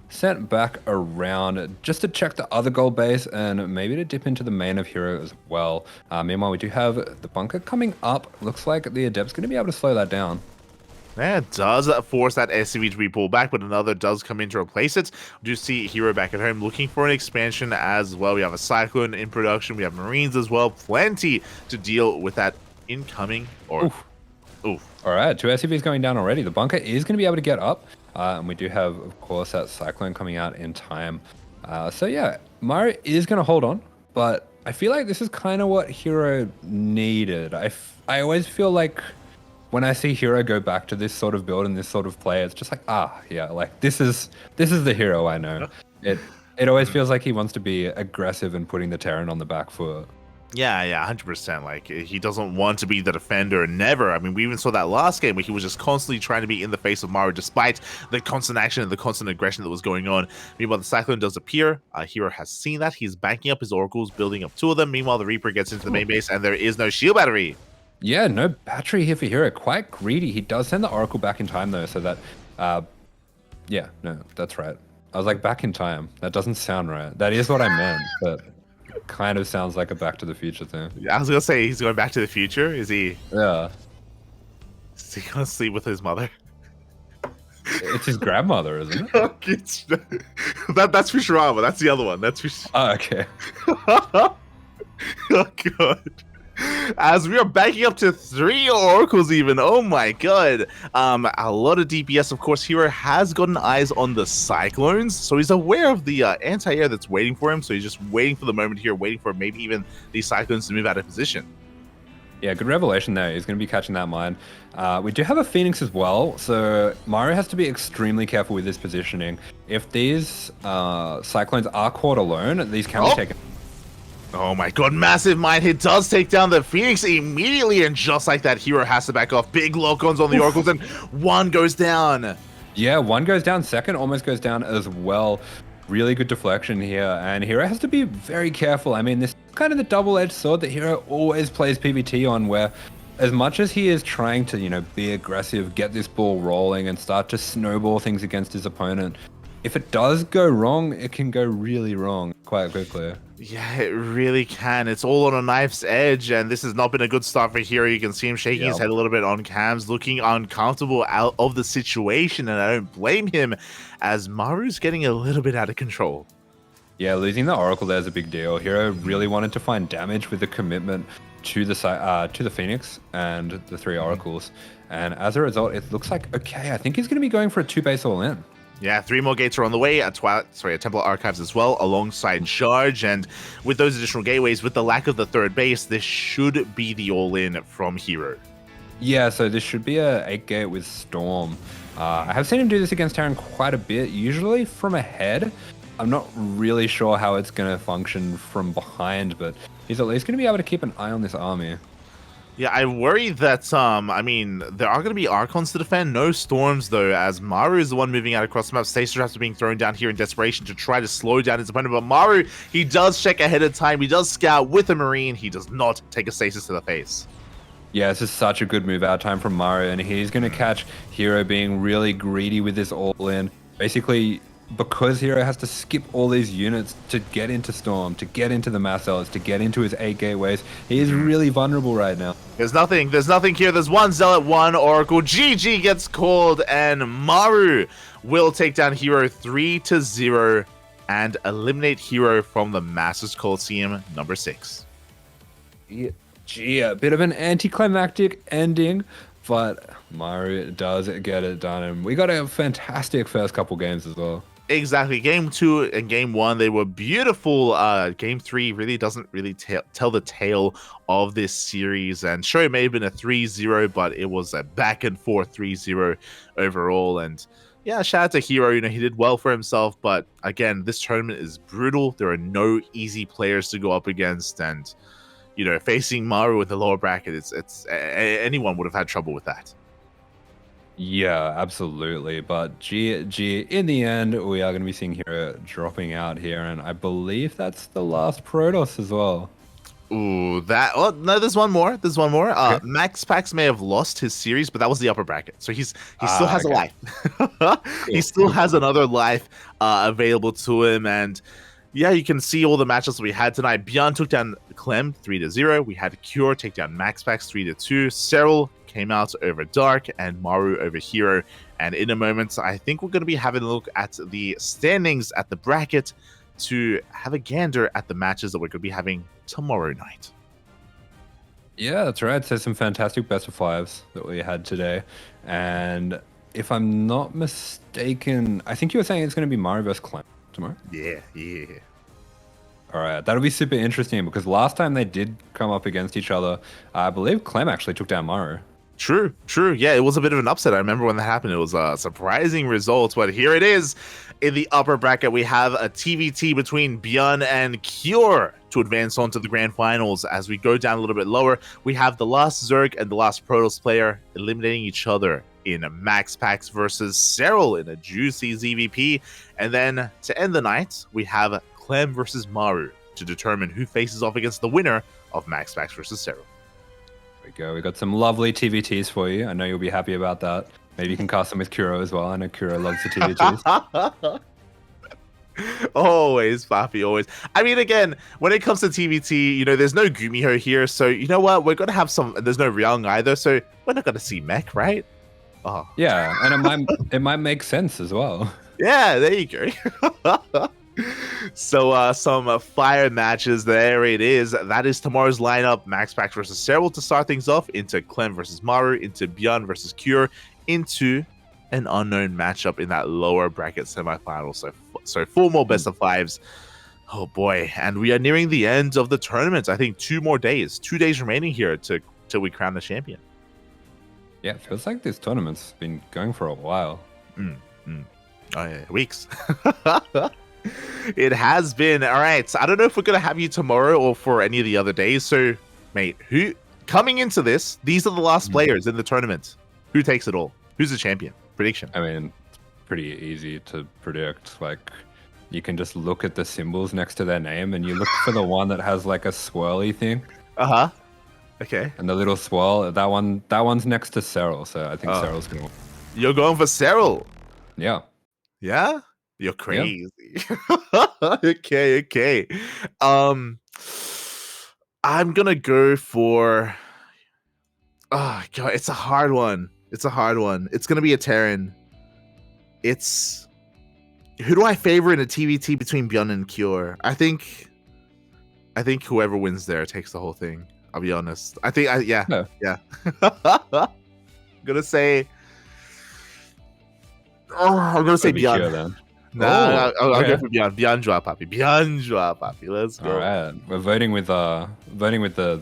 sent back around just to check the other gold base and maybe to dip into the main of herO as well. Meanwhile, we do have the bunker coming up. Looks like the Adept's going to be able to slow that down. Yeah, it does force that SCV to be pulled back, but another does come in to replace it. We do see herO back at home looking for an expansion as well. We have a Cyclone in production. We have Marines as well. Plenty to deal with that incoming. Oof. All right, 2 SCVs going down already. The bunker is going to be able to get up. And we do have, of course, that Cyclone coming out in time. So yeah, Maru is going to hold on, but I feel like this is kind of what herO needed. I always feel like when I see herO go back to this sort of build and this sort of play, it's just like, yeah, like this is the herO I know. It always feels like he wants to be aggressive and putting the Terran on the back foot. Yeah, 100%. Like, he doesn't want to be the defender, never. I mean, we even saw that last game where he was just constantly trying to be in the face of Maru despite the constant action and the constant aggression that was going on. Meanwhile, the Cyclone does appear. herO has seen that. He's banking up his Oracles, building up 2 of them. Meanwhile, the Reaper gets into the main base and there is no shield battery. Yeah, no battery here for herO. Quite greedy. He does send the Oracle back in time, though, so that... yeah, no, that's right. I was like, back in time. That doesn't sound right. That is what I meant, but... kind of sounds like a Back to the Future thing. I was gonna say he's going back to the future. Is he? Yeah. Is he gonna sleep with his mother? It's his grandmother, isn't it? That's Futurama. That's the other one. That's Futurama. Oh, okay. Oh god. As we are backing up to 3 Oracles even. Oh my god. A lot of DPS, of course. herO has gotten eyes on the Cyclones, so he's aware of the anti-air that's waiting for him. So he's just waiting for the moment here, waiting for maybe even these Cyclones to move out of position. Yeah, good revelation there. He's going to be catching that mine. We do have a Phoenix as well, so Maru has to be extremely careful with his positioning. If these Cyclones are caught alone, these can be taken. Oh my god, massive mine hit does take down the Phoenix immediately, and just like that, herO has to back off. Big lock-ons on the Oracles, and 1 goes down. Yeah, 1 goes down, 2nd almost goes down as well. Really good deflection here, and herO has to be very careful. I mean, this kind of the double-edged sword that herO always plays PvT on, where as much as he is trying to, be aggressive, get this ball rolling and start to snowball things against his opponent, if it does go wrong, it can go really wrong quite quickly. Yeah, it really can. It's all on a knife's edge, and this has not been a good start for herO. You can see him shaking his head a little bit on cams, looking uncomfortable out of the situation, and I don't blame him, as Maru's getting a little bit out of control. Yeah, losing the Oracle there is a big deal. herO really wanted to find damage with the commitment to the Phoenix and the 3 Oracles, and as a result, it looks like, okay, I think he's going to be going for a 2-base all-in. Yeah, 3 more gates are on the way. A Temple Archives as well, alongside Charge. And with those additional gateways, with the lack of the 3rd base, this should be the all-in from herO. Yeah, so this should be a 8-gate with Storm. I have seen him do this against Terran quite a bit, usually from ahead. I'm not really sure how it's going to function from behind, but he's at least going to be able to keep an eye on this army. Yeah, I worry that, there are going to be Archons to defend. No Storms, though, as Maru is the one moving out across the map. Stasis Traps are being thrown down here in desperation to try to slow down his opponent. But Maru, he does check ahead of time. He does scout with a Marine. He does not take a Stasis to the face. Yeah, this is such a good move out time from Maru, and he's going to catch herO being really greedy with this all-in. Basically, because herO has to skip all these units to get into Storm, to get into the Mass Zealots, to get into his 8 gateways, he is really vulnerable right now. There's nothing here. There's 1 Zealot, 1 Oracle. GG gets called, and Maru will take down herO 3-0 and eliminate herO from the Masters Coliseum number 6. Gee, a bit of an anticlimactic ending, but Maru does get it done, and we got a fantastic first couple games as well. Exactly. Game 2 and Game 1, they were beautiful. Game 3 really doesn't tell the tale of this series. And sure, it may have been a 3-0, but it was a back and forth 3-0 overall. And yeah, shout out to herO. He did well for himself. But again, this tournament is brutal. There are no easy players to go up against. And, facing Maru in the lower bracket, it's anyone would have had trouble with that. Yeah, absolutely. But in the end, we are going to be seeing herO dropping out here, and I believe that's the last Protoss as well. Ooh, no, there's one more. Okay. Max Pax may have lost his series, but that was the upper bracket, so he still has a life. He still has another life available to him, and yeah, you can see all the matchups we had tonight. Bjorn took down Clem 3-0. We had Cure take down Max Pax 3-2. Cyril came out over Dark, and Maru over herO. And in a moment, I think we're going to be having a look at the standings at the bracket to have a gander at the matches that we're going to be having tomorrow night. Yeah, that's right. So some fantastic best of 5s that we had today. And if I'm not mistaken, I think you were saying it's going to be Maru versus Clem tomorrow. Yeah. All right, that'll be super interesting because last time they did come up against each other, I believe Clem actually took down Maru. True. Yeah, it was a bit of an upset. I remember when that happened. It was a surprising result, but here it is. In the upper bracket, we have a TvT between Bjorn and Cure to advance on to the grand finals. As we go down a little bit lower, we have the last Zerg and the last Protoss player eliminating each other in a Max Pax versus Cyril in a juicy ZVP. And then to end the night, we have Clem versus Maru to determine who faces off against the winner of Max Pax versus Cyril. There we go. We got some lovely TVTs for you. I know you'll be happy about that. Maybe you can cast them with herO as well. I know herO loves the TVTs. Always, Papi, always. I mean, again, when it comes to TvT, there's no Gumiho here, so you know what? We're gonna have some. There's no Ryung either, so we're not gonna see mech, right? Oh. Yeah, and it might make sense as well. Yeah, there you go. So some fire matches. There it is. That is tomorrow's lineup. Max Pax versus Cyril to start things off, into Clem versus Maru, into Bjorn versus Cure, into an unknown matchup in that lower bracket semifinal. So 4 more best of 5s. Oh boy, and we are nearing the end of the tournament. I think 2 more days. 2 days remaining here till we crown the champion. Yeah, it feels like this tournament's been going for a while. Oh yeah, weeks. It has been. All right, so I don't know if we're gonna have you tomorrow or for any of the other days. So, mate, who coming into this? These are the last players in the tournament. Who takes it all? Who's the champion? Prediction. I mean, it's pretty easy to predict. Like, you can just look at the symbols next to their name, and you look for the one that has like a swirly thing. Okay. And the little swirl, that one's next to herO. So I think herO's gonna win. You're going for herO. Yeah. Yeah? You're Yeah. crazy. Okay. I'm gonna go for. Oh god, it's a hard one. It's gonna be a Terran. Who do I favor in a TvT between Byun and Cure? I think whoever wins there takes the whole thing. I'll be honest. Yeah. I'm gonna say. I'm gonna say Byun. Then. Nah, I'll go for Byun. Byun Papi. Let's go. All right, we're voting with the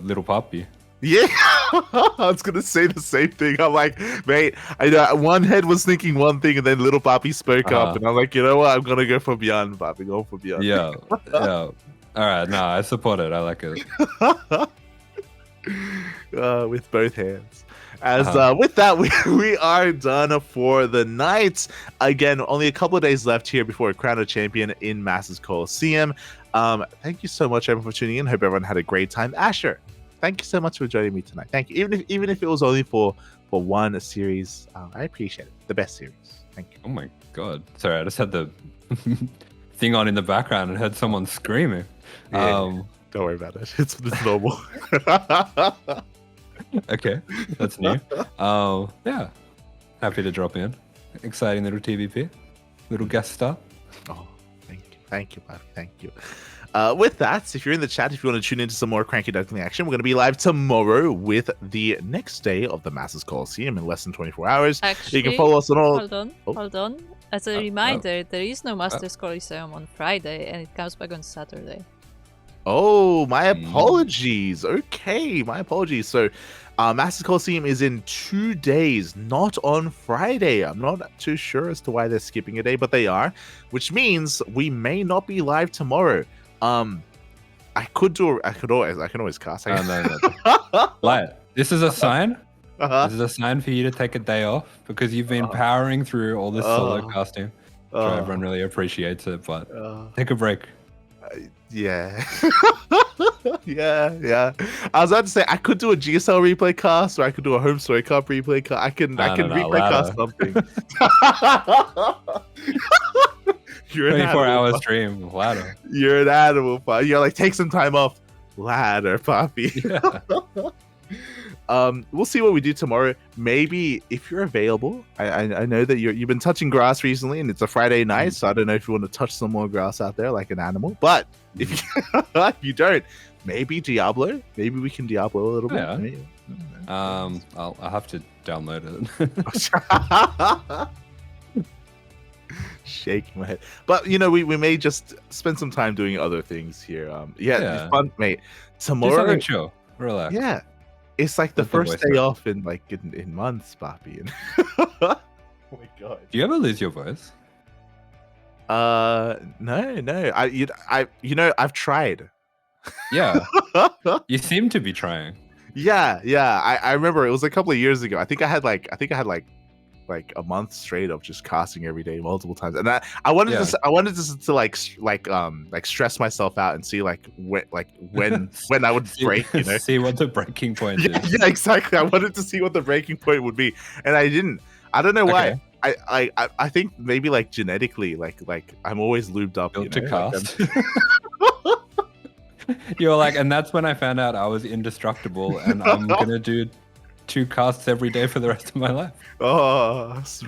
little puppy. Yeah, I was gonna say the same thing. I'm like, mate, I know one head was thinking one thing, and then little Papi spoke up, and I'm like, you know what? I'm gonna go for Byun, Papi. Go for Byun. Yeah. All right, no, I support it. I like it. With both hands. With that, we are done for the night. Again, only a couple of days left here before we crown a champion in Masters Coliseum. Thank you so much, everyone, for tuning in. Hope everyone had a great time. Asher, thank you so much for joining me tonight. Thank you. Even if it was only for one series, I appreciate it. The best series. Thank you. Oh my god. Sorry, I just had the thing on in the background and heard someone screaming. Yeah, don't worry about it. It's normal. Okay, that's new. Yeah, happy to drop in. Exciting little TVP, little guest star. Oh, thank you, buddy. Thank you. With that, if you're in the chat, if you want to tune into some more CranKy Duckling action, we're going to be live tomorrow with the next day of the Masters Coliseum in less than 24 hours. Actually, you can follow us on all. Hold on. As a reminder, there is no Masters Coliseum on Friday, and it comes back on Saturday. Oh, my apologies. Okay, my apologies. So, Masters Coliseum is in 2 days, not on Friday. I'm not too sure as to why they're skipping a day, but they are, which means we may not be live tomorrow. I can always cast. This is a sign. This is a sign for you to take a day off because you've been powering through all this solo casting. Sure, everyone really appreciates it, but take a break. Yeah. Yeah. I was about to say I could do a GSL replay cast, or I could do a home story cup replay cast. I can replay cast something. You're an 24-hour stream, ladder. You're an animal, Papi. You're like, take some time off, ladder, Papi. Yeah. We'll see what we do tomorrow. Maybe if you're available, I know that you've been touching grass recently, and it's a Friday night, so I don't know if you want to touch some more grass out there like an animal. But if you don't, maybe Diablo. Maybe we can Diablo a little bit. Yeah. Maybe. I'll have to download it. Shaking my head, but we may just spend some time doing other things here. It's fun, mate. Tomorrow, chill, relax. Yeah, it's like the first day off in months, Papi. Oh my god! Do you ever lose your voice? No. I've tried. Yeah, you seem to be trying. Yeah. I remember it was a couple of years ago. I think I had like a month straight of just casting every day multiple times, and I wanted to stress myself out and see when I would break, see what the breaking point is. Yeah, exactly. I wanted to see what the breaking point would be, and I didn't. I don't know why. Okay. I think maybe genetically I'm always lubed up to cast. You were like, and that's when I found out I was indestructible, and I'm gonna do 2 casts every day for the rest of my life. Oh, that's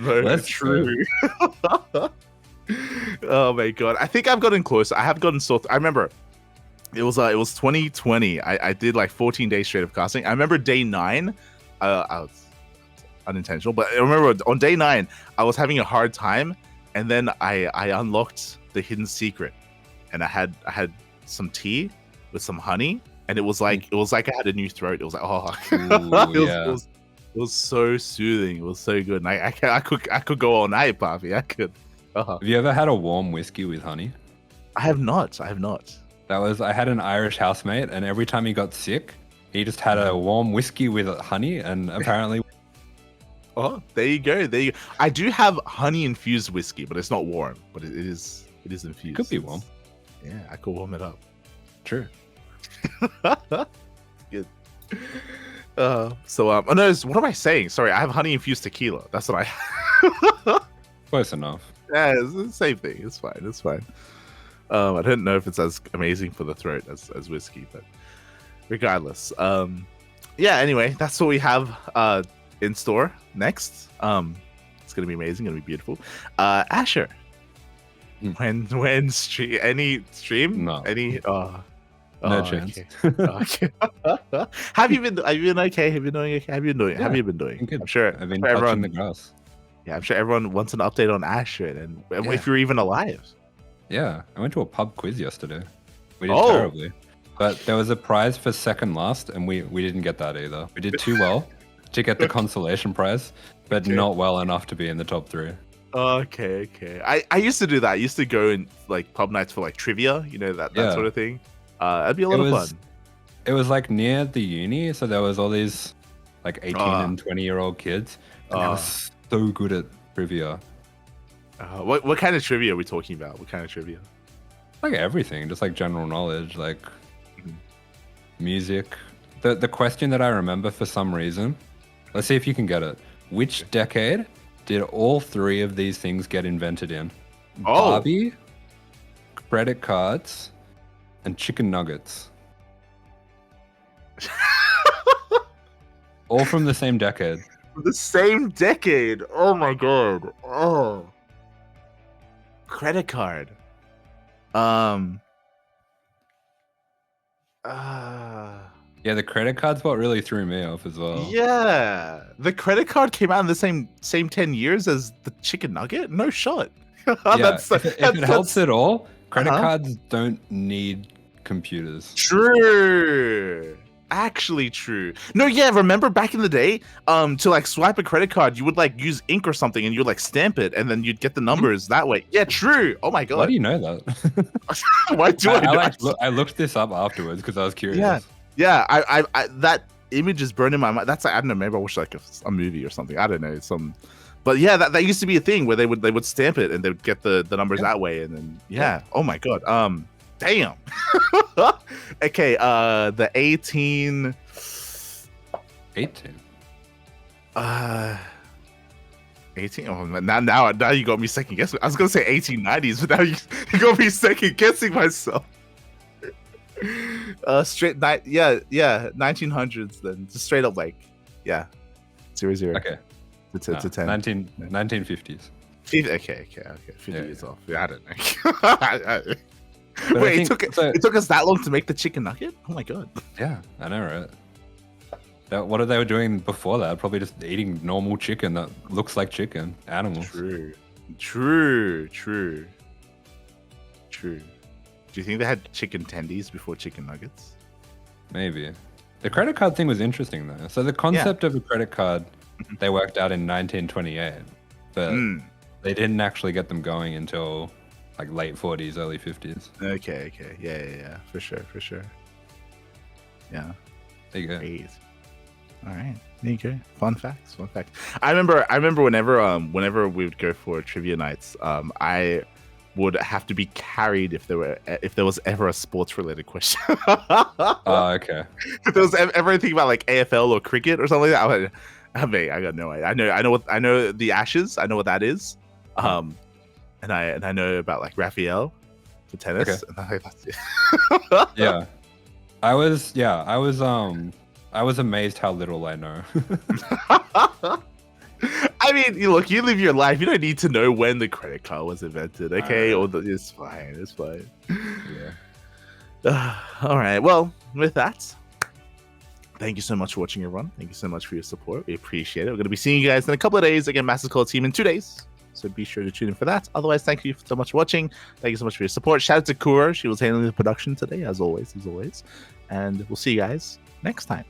true. Oh my god, I think I've gotten closer. I have gotten so. I remember it was 2020. I did 14 days straight of casting. I remember day 9. I was unintentional, but I remember on day 9 I was having a hard time, and then I unlocked the hidden secret, and I had some tea with some honey. And it was like I had a new throat. It was like, it was so soothing. It was so good. And I could go all night, Papi. I could. Have you ever had a warm whiskey with honey? I have not. I had an Irish housemate, and every time he got sick, he just had a warm whiskey with honey, and apparently. Oh, there you go. I do have honey infused whiskey, but it's not warm. But it is It is infused. Could be warm. Yeah, I could warm it up. True. Good. Oh no, what am I saying? Sorry, I have honey infused tequila. That's what I. Close enough. Yeah, it's the same thing. It's fine. It's fine. I don't know if it's as amazing for the throat as whiskey, but regardless. Yeah. Anyway, that's what we have in store next. It's gonna be amazing. Gonna be beautiful. Asher, when any stream? No. Any? No chance. Okay. Have you been okay? Have you been doing okay? Have you been doing? Yeah, Have you been doing? good. I'm sure. I've been I'm sure touching the grass. Yeah, I'm sure everyone wants an update on Asher and Yeah. if you're even alive. Yeah, I went to a pub quiz yesterday. We did Oh. terribly. But there was a prize for second last, and we didn't get that either. We did too well to get the consolation prize, but Okay. not well enough to be in the top 3. Okay. I used to do that. I used to go in like pub nights for like trivia, that Yeah. sort of thing. That'd be a lot of fun. It was like near the uni, so there was all these like 18 and 20-year-old kids, and they were so good at trivia. What kind of trivia are we talking about? What kind of trivia? Like everything, just like general knowledge, like music. The question that I remember for some reason, let's see if you can get it. Which decade did all 3 of these things get invented in? Oh. Barbie, credit cards, and chicken nuggets. All from the same decade. The same decade. Oh my god. Oh. Credit card. Yeah, the credit card's what really threw me off as well. Yeah. The credit card came out in the same 10 years as the chicken nugget? No shot. Yeah, if it helps at all, credit Uh-huh. cards don't need computers. True. Actually true. No, yeah, remember back in the day, to like swipe a credit card, you would like use ink or something and you'd like stamp it and then you'd get the numbers that way. Yeah, true. Oh my god. Why do you know that? Why do I know? I looked this up afterwards because I was curious. Yeah, I that image is burned in my mind. That's like, I don't know, maybe I watched like a movie or something. I don't know, but yeah, that used to be a thing where they would stamp it and they would get the numbers that way, and then yeah. Oh my god. Damn. Okay, the 18. 18. 18. Oh, now you got me second guessing. I was gonna say 1890s, but now you got me second guessing myself. Straight 1900s then, just straight up like 0 0 Okay. to 10. 1950s. Okay. 50 Yeah, years off. Yeah, I don't know. But Wait, I think, it took us that long to make the chicken nugget? Oh my god. Yeah, I know, right? What are they doing before that? Probably just eating normal chicken that looks like chicken. Animals. True. Do you think they had chicken tendies before chicken nuggets? Maybe. The credit card thing was interesting though. So the concept of a credit card, they worked out in 1928, but they didn't actually get them going until like late 40s, early 50s. Okay. Yeah. For sure. Yeah. There you go. Great. All right. There you go. Fun facts. I remember whenever we would go for trivia nights, I would have to be carried if there was ever a sports related question. Okay. If there was ever anything about like AFL or cricket or something like that, I got no idea. I know the Ashes. I know what that is. And I know about like Raphael for tennis. Okay. And that's it. Yeah. I was amazed how little I know. I mean, look, you live your life. You don't need to know when the credit card was invented, okay? It's fine. Yeah. All right. Well, with that, thank you so much for watching, everyone. Thank you so much for your support. We appreciate it. We're going to be seeing you guys in a couple of days. Again, Master's Coliseum in 2 days. So be sure to tune in for that. Otherwise, thank you so much for watching. Thank you so much for your support. Shout out to Kura. She was handling the production today, as always. And we'll see you guys next time.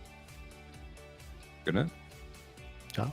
Good night. Ciao.